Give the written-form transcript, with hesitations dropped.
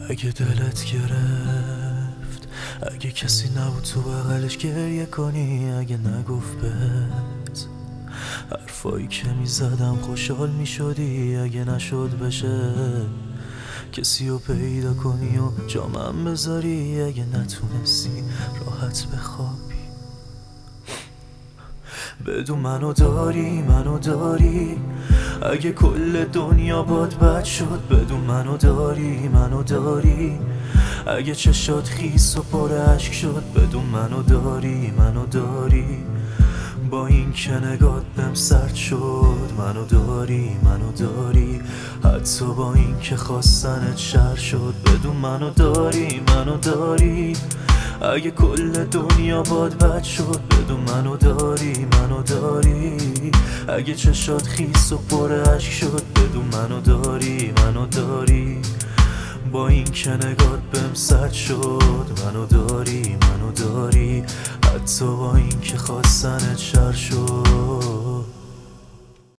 اگه دلت گرفت، اگه کسی نبود تو بغلش گریه کنی، اگه نگفت بهت حرفایی که میزدم خوشحال میشدی، اگه نشد بشه کسی رو پیدا کنی و جامم بذاری، اگه نتونستی راحت بخوابی. بدون منو داری اگه کل دنیا باد بد شد، بدون منو داری اگه چشات خیس و پر اشک شد، بدون منو داری با این که نگات بهم سرد شد، منو داری حتی با این که خواستنت شر شد، بدون منو داری اگه کل دنیا باد بد شد، بدون منو داری اگه چشات خیس و پر اشک شد، بدون منو داری با این که نگات بهم سرد شد، منو داری حتی با